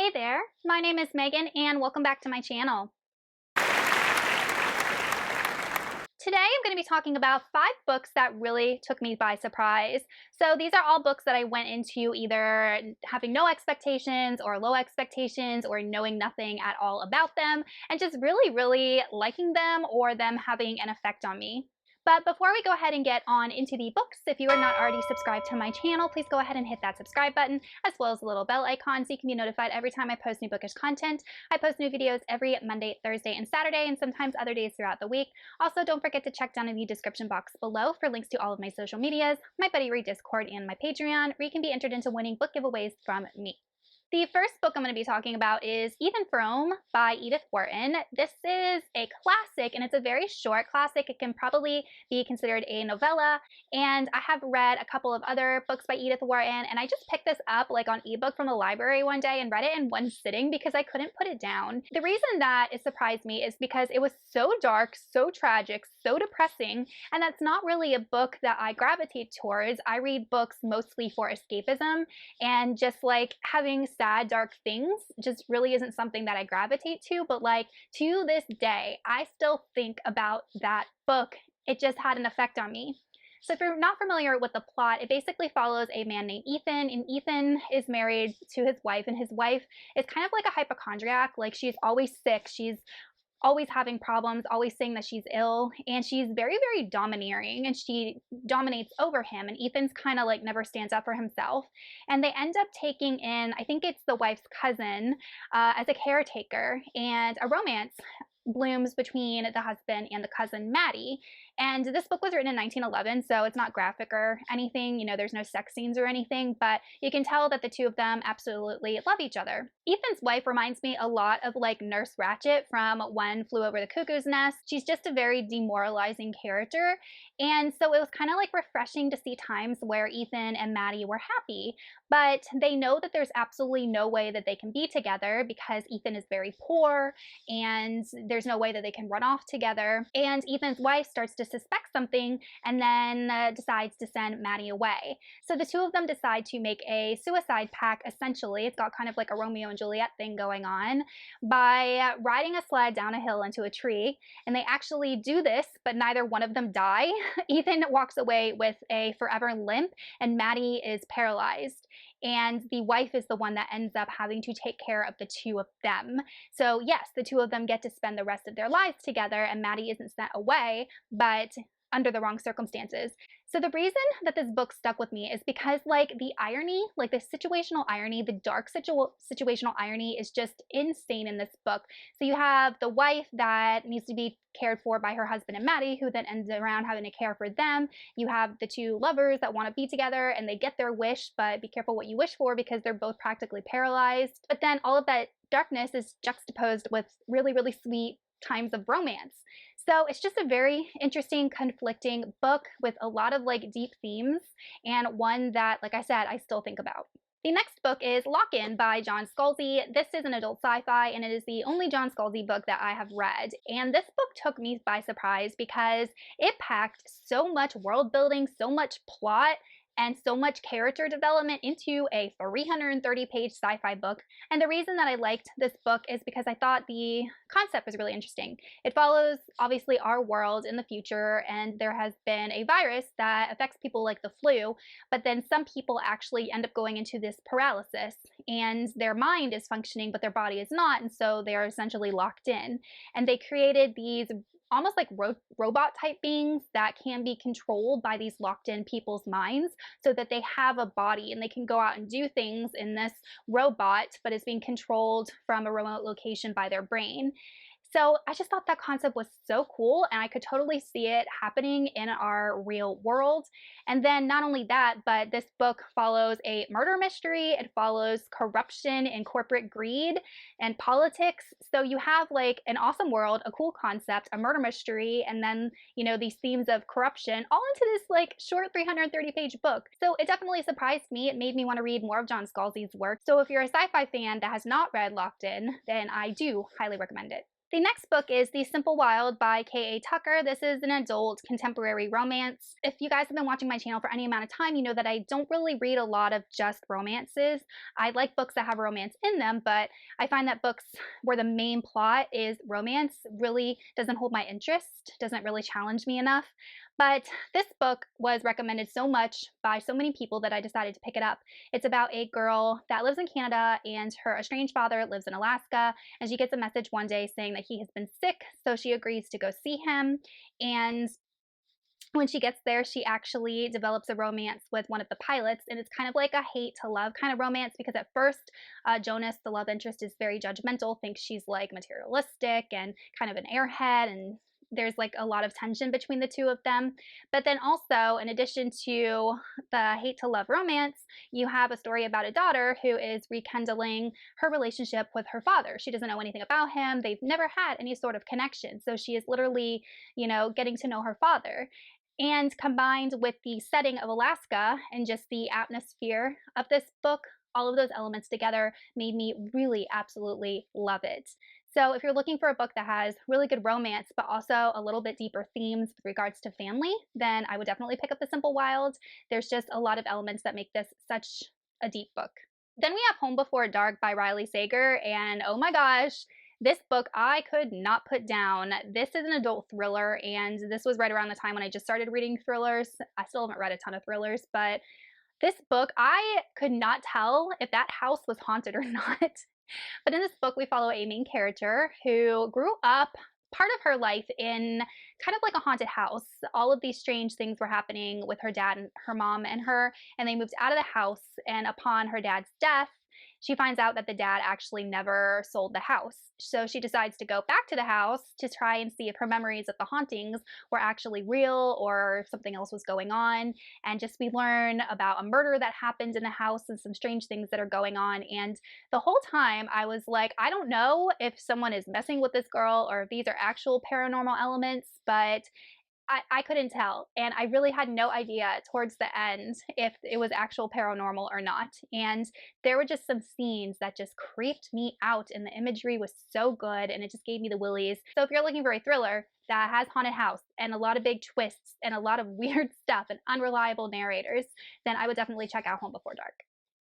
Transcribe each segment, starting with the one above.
Hey there, my name is Megan and welcome back to my channel. Today I'm going to be talking about 5 books that really took me by surprise. So these are all books that I went into either having no expectations or low expectations or knowing nothing at all about them and just really liking them or them having an effect on me. But before we go ahead and get on into the books, if you are not already subscribed to my channel, please go ahead and hit that subscribe button as well as the little bell icon so you can be notified every time I post new bookish content. I post new videos every Monday, Thursday, and Saturday, and sometimes other days throughout the week. Also, don't forget to check down in the description box below for links to all of my social medias, my Buddy Read Discord, and my Patreon, where you can be entered into winning book giveaways from me. The first book I'm going to be talking about is Frome by Edith Wharton. This is a classic, and it's a very short classic. It can probably be considered a novella, and I have read a couple of other books by Edith Wharton, and I just picked this up like on ebook from the library one day and read it in one sitting because I couldn't put it down. The reason that it surprised me is because it was so dark, so tragic, so depressing, and that's not really a book that I gravitate towards. I read books mostly for escapism, and just like having sad, dark things just really isn't something that I gravitate to. But like to this day, I still think about that book. It just had an effect on me. So if you're not familiar with the plot, it basically follows a man named Ethan, and Ethan is married to his wife, and his wife is kind of like a hypochondriac. Like she's always sick, she's always having problems, always saying that she's ill, and she's very domineering, and she dominates over him, and Ethan's kind of like never stands up for himself, and they end up taking in, I think it's the wife's cousin, as a caretaker, and a romance blooms between the husband and the cousin Maddie. And this book was written in 1911, so it's not graphic or anything, you know, there's no sex scenes or anything, but you can tell that the two of them absolutely love each other. Ethan's wife reminds me a lot of like Nurse Ratched from One Flew Over the Cuckoo's Nest. She's just a very demoralizing character, and so it was kind of like refreshing to see times where Ethan and Maddie were happy, but they know that there's absolutely no way that they can be together because Ethan is very poor and there's no way that they can run off together. And Ethan's wife starts to suspect something and then decides to send Maddie away. So the two of them decide to make a suicide pact, essentially. It's got kind of like a Romeo and Juliet thing going on, by riding a sled down a hill into a tree. And they actually do this, but neither one of them die. Ethan walks away with a forever limp, and Maddie is paralyzed. And the wife is the one that ends up having to take care of the two of them. So yes, the two of them get to spend the rest of their lives together, and Maddie isn't sent away, but under the wrong circumstances. So the reason that this book stuck with me is because like the irony, like the situational irony, the dark situational irony is just insane in this book. So you have the wife that needs to be cared for by her husband and Maddie, who then ends around having to care for them. You have the two lovers that want to be together and they get their wish, but be careful what you wish for because they're both practically paralyzed. But then all of that darkness is juxtaposed with really sweet times of romance. So it's just a very interesting, conflicting book with a lot of like deep themes, and one that, like I said, I still think about. The next book is Lock-In by John Scalzi. This is an adult sci-fi, and it is the only John Scalzi book that I have read. And this book took me by surprise because it packed so much world building, so much plot, and so much character development into a 330-page sci-fi book. And the reason that I liked this book is because I thought the concept was really interesting. It follows, obviously, our world in the future, and there has been a virus that affects people like the flu, but then some people actually end up going into this paralysis, and their mind is functioning, but their body is not, and so they are essentially locked in. And they created these almost like robot type beings that can be controlled by these locked in people's minds so that they have a body and they can go out and do things in this robot, but it's being controlled from a remote location by their brain. So I just thought that concept was so cool, and I could totally see it happening in our real world. And then not only that, but this book follows a murder mystery. It follows corruption and corporate greed and politics. So you have like an awesome world, a cool concept, a murder mystery, and then, you know, these themes of corruption all into this like short 330-page book. So it definitely surprised me. It made me want to read more of John Scalzi's work. So if you're a sci-fi fan that has not read Locked In, then I do highly recommend it. The next book is The Simple Wild by K.A. Tucker. This is an adult contemporary romance. If you guys have been watching my channel for any amount of time, you know that I don't really read a lot of just romances. I like books that have romance in them, but I find that books where the main plot is romance really doesn't hold my interest, doesn't really challenge me enough. But this book was recommended so much by so many people that I decided to pick it up. It's about a girl that lives in Canada and her estranged father lives in Alaska, and she gets a message one day saying that he has been sick, so she agrees to go see him. And when she gets there, she actually develops a romance with one of the pilots, and it's kind of like a hate to love kind of romance because at first, Jonas, the love interest, is very judgmental, thinks she's like materialistic and kind of an airhead, and there's like a lot of tension between the two of them. But then also, in addition to the hate to love romance, you have a story about a daughter who is rekindling her relationship with her father. She doesn't know anything about him. They've never had any sort of connection. So she is literally, getting to know her father. And combined with the setting of Alaska and just the atmosphere of this book, all of those elements together made me really absolutely love it. So if you're looking for a book that has really good romance, but also a little bit deeper themes with regards to family, then I would definitely pick up The Simple Wild. There's just a lot of elements that make this such a deep book. Then we have Home Before Dark by Riley Sager, and oh my gosh, this book I could not put down. This is an adult thriller, and this was right around the time when I just started reading thrillers. I still haven't read a ton of thrillers, but this book, I could not tell if that house was haunted or not. But in this book, we follow a main character who grew up part of her life in kind of like a haunted house. All of these strange things were happening with her dad and her mom and her, and they moved out of the house. And upon her dad's death, she finds out that the dad actually never sold the house. So she decides to go back to the house to try and see if her memories of the hauntings were actually real or if something else was going on. And just we learn about a murder that happened in the house and some strange things that are going on. And the whole time I was like, I don't know if someone is messing with this girl or if these are actual paranormal elements, but I couldn't tell, and I really had no idea towards the end if it was actual paranormal or not. And there were just some scenes that just creeped me out, and the imagery was so good, and it just gave me the willies. So if you're looking for a thriller that has haunted house and a lot of big twists and a lot of weird stuff and unreliable narrators, then I would definitely check out Home Before Dark.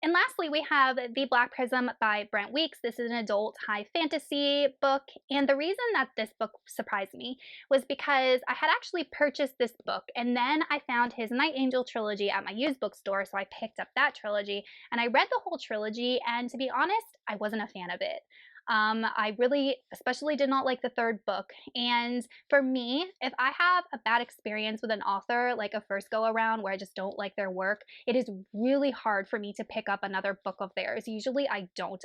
And lastly, we have The Black Prism by Brent Weeks. This is an adult high fantasy book, and the reason that this book surprised me was because I had actually purchased this book, and then I found his Night Angel trilogy at my used bookstore, so I picked up that trilogy, and I read the whole trilogy, and to be honest, I wasn't a fan of it. I really especially did not like the third book. And for me, if I have a bad experience with an author, like a first go around where I just don't like their work, it is really hard for me to pick up another book of theirs. Usually I don't.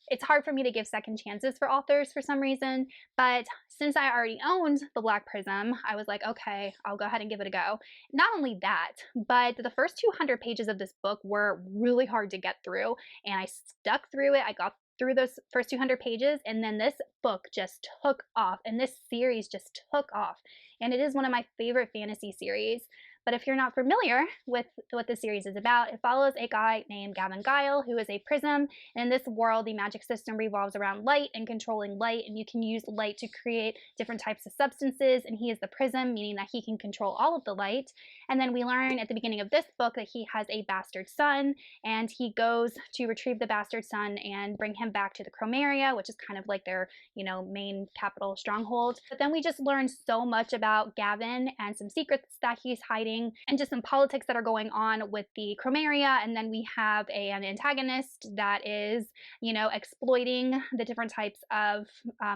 It's hard for me to give second chances for authors for some reason, but since I already owned The Black Prism, I was like, okay, I'll go ahead and give it a go. Not only that, but the first 200 pages of this book were really hard to get through, and I stuck through it. I got through those first 200 pages, and then this book just took off, and this series just took off, and it is one of my favorite fantasy series. But if you're not familiar with what this series is about, it follows a guy named Gavin Guile, who is a prism. And in this world, the magic system revolves around light and controlling light, and you can use light to create different types of substances, and he is the prism, meaning that he can control all of the light. And then we learn at the beginning of this book that he has a bastard son, and he goes to retrieve the bastard son and bring him back to the Chromeria, which is kind of like their, main capital stronghold. But then we just learn so much about Gavin and some secrets that he's hiding, and just some politics that are going on with the Chromeria. And then we have an antagonist that is, exploiting the different types of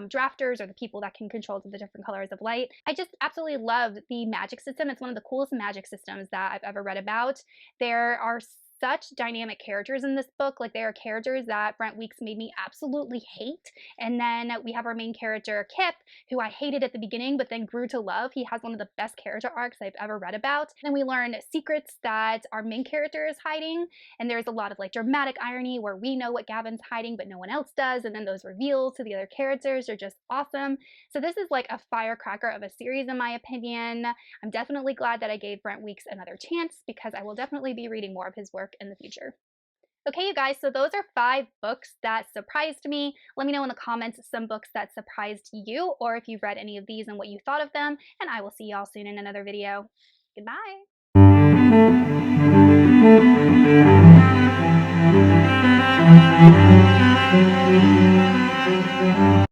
drafters, or the people that can control the different colors of light. I just absolutely love the magic system. It's one of the coolest magic systems that I've ever read about. There are such dynamic characters in this book. Like, there are characters that Brent Weeks made me absolutely hate. And then we have our main character, Kip, who I hated at the beginning, but then grew to love. He has one of the best character arcs I've ever read about. Then we learn secrets that our main character is hiding. And there's a lot of dramatic irony where we know what Gavin's hiding, but no one else does. And then those reveals to the other characters are just awesome. So this is like a firecracker of a series, in my opinion. I'm definitely glad that I gave Brent Weeks another chance, because I will definitely be reading more of his work in the future. Okay, you guys, so those are 5 books that surprised me. Let me know in the comments some books that surprised you, or if you've read any of these and what you thought of them, and I will see y'all soon in another video. Goodbye!